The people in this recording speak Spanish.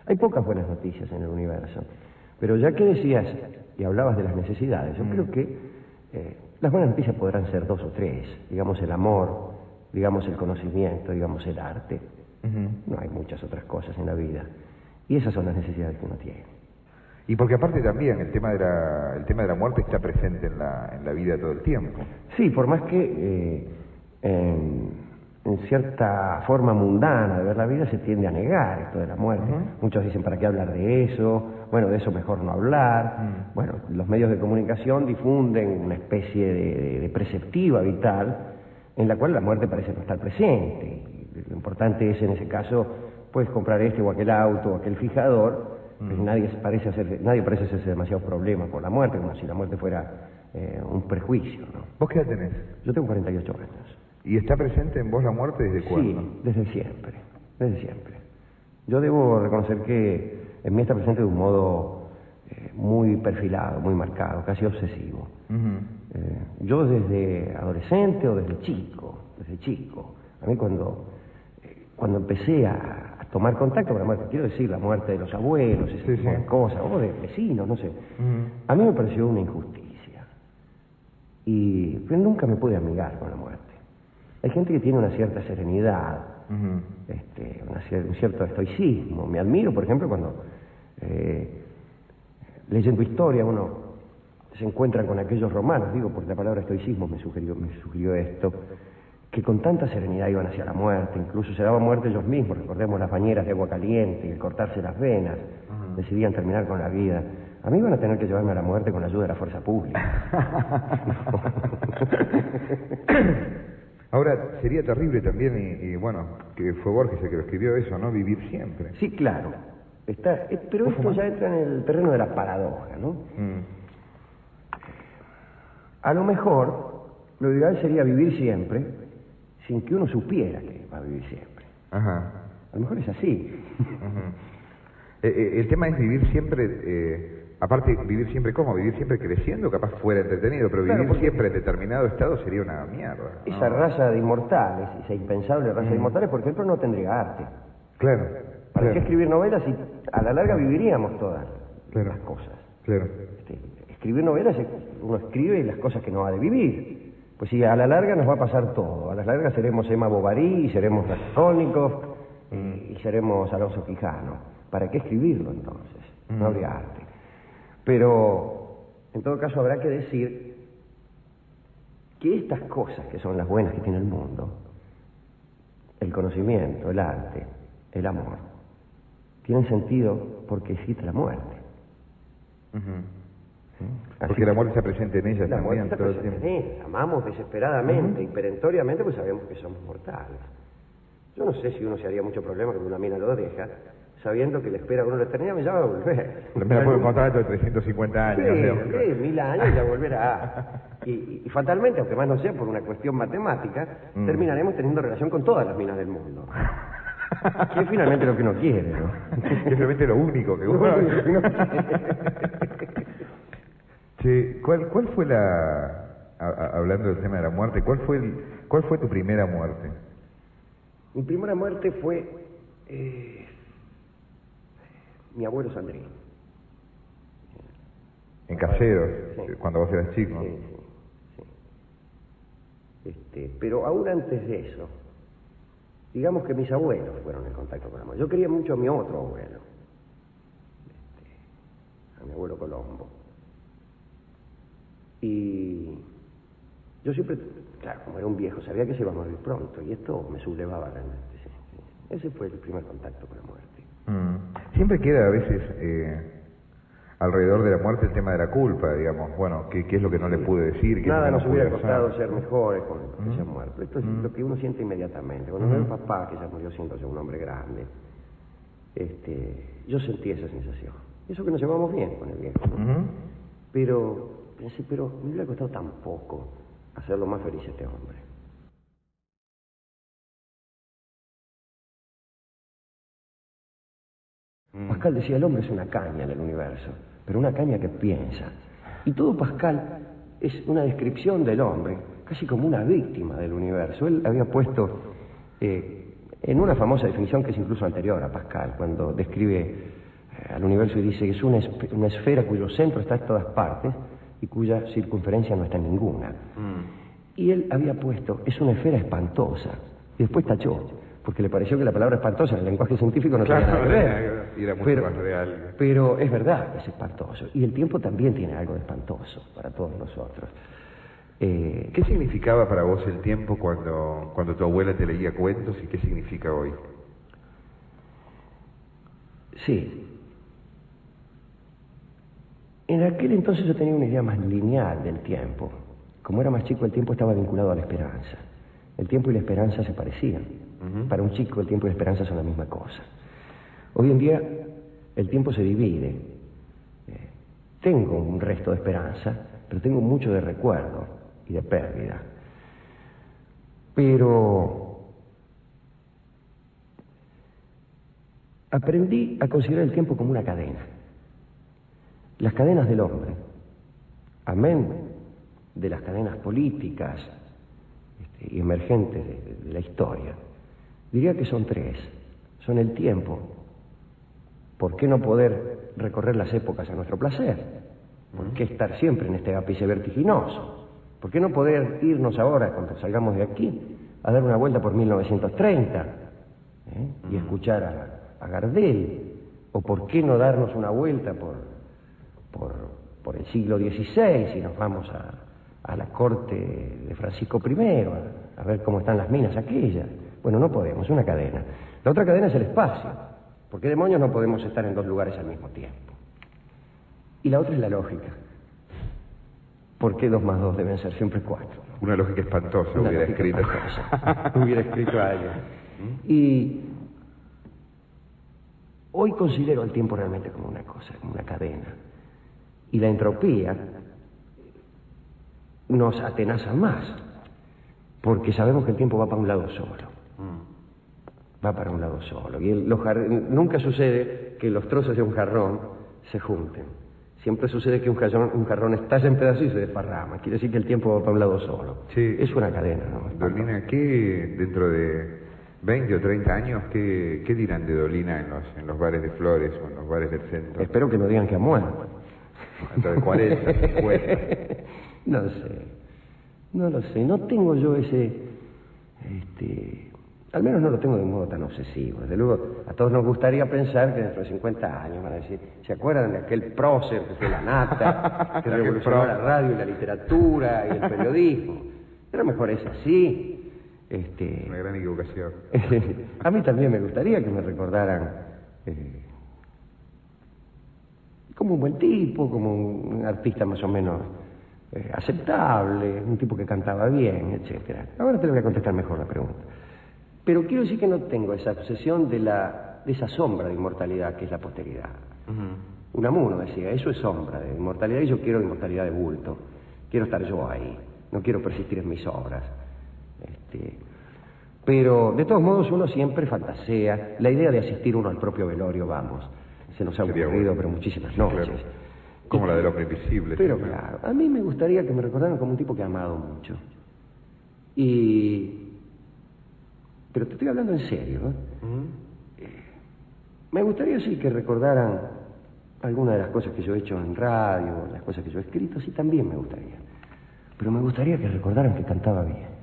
Hay pocas buenas noticias en el universo. Pero ya que decías y hablabas de las necesidades, yo creo que las buenas noticias podrán ser dos o tres. Digamos el amor, digamos el conocimiento, digamos el arte. No hay muchas otras cosas en la vida. Y esas son las necesidades que uno tiene. Y porque aparte también el tema de la muerte está presente en la vida todo el tiempo. Sí, por más que en cierta forma mundana de ver la vida se tiende a negar esto de la muerte. Muchos dicen, ¿para qué hablar de eso? Bueno, de eso mejor no hablar. Bueno, los medios de comunicación difunden una especie de preceptiva vital en la cual la muerte parece no estar presente. Lo importante es, en ese caso, puedes comprar este o aquel auto o aquel fijador, pero nadie parece hacerse demasiados problemas por la muerte, como si la muerte fuera un prejuicio, ¿no? ¿Vos qué edad tenés? Yo tengo 48 años. ¿Y está presente en vos la muerte desde cuándo? Sí, desde siempre, desde siempre. Yo debo reconocer que en mí está presente de un modo muy perfilado, muy marcado, casi obsesivo. Yo desde adolescente o desde chico, a mí cuando empecé a tomar contacto con la muerte, quiero decir, la muerte de los abuelos, ese tipo de cosas, o de vecinos, no sé, a mí me pareció una injusticia. Y yo nunca me pude amigar con la muerte. Hay gente que tiene una cierta serenidad, un cierto estoicismo. Me admiro, por ejemplo, cuando leyendo historia uno se encuentra con aquellos romanos, digo, porque la palabra estoicismo me sugirió esto, que con tanta serenidad iban hacia la muerte, incluso se daban muerte ellos mismos. Recordemos las bañeras de agua caliente y el cortarse las venas, decidían terminar con la vida. A mí van a tener que llevarme a la muerte con la ayuda de la fuerza pública. Ahora, sería terrible también, y bueno, que fue Borges el que lo escribió eso, ¿no? Vivir siempre. Sí, claro. Pero esto ya entra en el terreno de la paradoja, ¿no? A lo mejor, lo ideal sería vivir siempre sin que uno supiera que va a vivir siempre. A lo mejor es así. El tema es vivir siempre... aparte, vivir siempre ¿cómo? Vivir siempre creciendo, capaz fuera entretenido, pero vivir siempre en determinado estado sería una mierda, ¿no? Esa raza de inmortales, esa impensable raza de inmortales, por ejemplo, no tendría arte. Claro. ¿Para qué escribir novelas si a la larga viviríamos todas las cosas? Claro. Escribir novelas, uno escribe las cosas que no ha de vivir. Pues sí, a la larga nos va a pasar todo. A la larga seremos Emma Bovary, y seremos Raskolnikov, y seremos Alonso Quijano. ¿Para qué escribirlo entonces? No habría arte. Pero, en todo caso, habrá que decir que estas cosas que son las buenas que tiene el mundo, el conocimiento, el arte, el amor, tienen sentido porque existe la muerte. Porque la muerte está presente en ellas también. Está presente en ellas. Amamos desesperadamente y perentoriamente, pues sabemos que somos mortales. Yo no sé si uno se haría mucho problema que una mina lo deja, sabiendo que le espera a uno la eternidad, ya va a volver. Me la puedo encontrar dentro de 350 años. Sí, 1000 años ya volverá. Y fatalmente, aunque más no sea por una cuestión matemática, terminaremos teniendo relación con todas las minas del mundo. Que es finalmente lo que uno quiere, ¿no? Es realmente lo único que uno... Sí, ¿cuál fue hablando del tema de la muerte, cuál fue tu primera muerte? Mi primera muerte fue mi abuelo Sandrín. En Caseros, cuando vos eras chico. Sí. Pero aún antes de eso, digamos que mis abuelos fueron en contacto con la muerte. Yo quería mucho a mi otro abuelo, a mi abuelo Colombo. Y yo siempre, claro, como era un viejo, sabía que se iba a morir pronto, y esto me sublevaba realmente. Sí. Ese fue el primer contacto con la muerte. Siempre queda a veces alrededor de la muerte el tema de la culpa, digamos. Bueno, ¿qué es lo que no le pude decir? Nada nos hubiera costado ser mejores con el que se ha muerto. Esto es lo que uno siente inmediatamente. Cuando veo a papá, que ya murió siendo un hombre grande, yo sentí esa sensación. Eso que nos llevamos bien con el viejo, ¿no? Pero pensé, me hubiera costado tan poco hacerlo más feliz a este hombre. Pascal decía, el hombre es una caña del universo, pero una caña que piensa. Y todo Pascal es una descripción del hombre, casi como una víctima del universo. Él había puesto en una famosa definición que es incluso anterior a Pascal, cuando describe al universo y dice que es una esfera cuyo centro está en todas partes y cuya circunferencia no está en ninguna. Y él había puesto, es una esfera espantosa, y después tachó, porque le pareció que la palabra espantosa en el lenguaje científico no tenía nada que ver. Era mucho más real. Pero es verdad que es espantoso, y el tiempo también tiene algo de espantoso para todos nosotros. ¿Qué significaba para vos el tiempo cuando tu abuela te leía cuentos y qué significa hoy? Sí. En aquel entonces yo tenía una idea más lineal del tiempo. Como era más chico, el tiempo estaba vinculado a la esperanza. El tiempo y la esperanza se parecían. Para un chico el tiempo y la esperanza son la misma cosa. Hoy en día el tiempo se divide. Tengo un resto de esperanza, pero tengo mucho de recuerdo y de pérdida. Pero aprendí a considerar el tiempo como una cadena. Las cadenas del hombre, amén de las cadenas políticas y emergentes de la historia, diría que son tres. Son el tiempo. ¿Por qué no poder recorrer las épocas a nuestro placer? ¿Por qué estar siempre en este ápice vertiginoso? ¿Por qué no poder irnos ahora, cuando salgamos de aquí, a dar una vuelta por 1930 y escuchar a Gardel? ¿O por qué no darnos una vuelta por el siglo XVI y nos vamos a la corte de Francisco I a ver cómo están las minas aquellas? Bueno, no podemos, es una cadena. La otra cadena es el espacio. ¿Por qué demonios no podemos estar en dos lugares al mismo tiempo? Y la otra es la lógica. ¿Por qué 2 más 2 deben ser siempre 4? Una lógica espantosa hubiera escrito. Hubiera escrito a alguien. Y hoy considero el tiempo realmente como una cosa, como una cadena. Y la entropía nos atenaza más, porque sabemos que el tiempo va para un lado solo. Va para un lado solo. Y nunca sucede que los trozos de un jarrón se junten. Siempre sucede que un jarrón estalla en pedazos y se desparrama. Quiere decir que el tiempo va para un lado solo. Sí. Es una cadena, ¿no? Dolina, ¿qué dentro de 20 o 30 años, qué dirán de Dolina en los bares de Flores o en los bares del centro? Espero que no digan que ha muerto. Hasta de 40, 50. No sé. No lo sé. No tengo yo ese... al menos no lo tengo de un modo tan obsesivo. Desde luego, a todos nos gustaría pensar que dentro de 50 años van a decir, ¿se acuerdan de aquel prócer que fue la nata, que revolucionó la radio y la literatura y el periodismo? Pero mejor es así. Una gran equivocación. A mí también me gustaría que me recordaran como un buen tipo, como un artista más o menos aceptable, un tipo que cantaba bien, etcétera. Ahora te voy a contestar mejor la pregunta. Pero quiero decir que no tengo esa obsesión de esa sombra de inmortalidad que es la posteridad. Unamuno decía, eso es sombra de inmortalidad y yo quiero inmortalidad de bulto. Quiero estar yo ahí, no quiero persistir en mis obras. Pero de todos modos uno siempre fantasea la idea de asistir uno al propio velorio, vamos. Se nos ha ocurrido, pero muchísimas noches. Claro. Como la del hombre invisible. Pero claro, a mí me gustaría que me recordaran como un tipo que ha amado mucho. Pero te estoy hablando en serio, ¿no? Me gustaría sí que recordaran algunas de las cosas que yo he hecho en radio, las cosas que yo he escrito, sí también me gustaría. Pero me gustaría que recordaran que cantaba bien.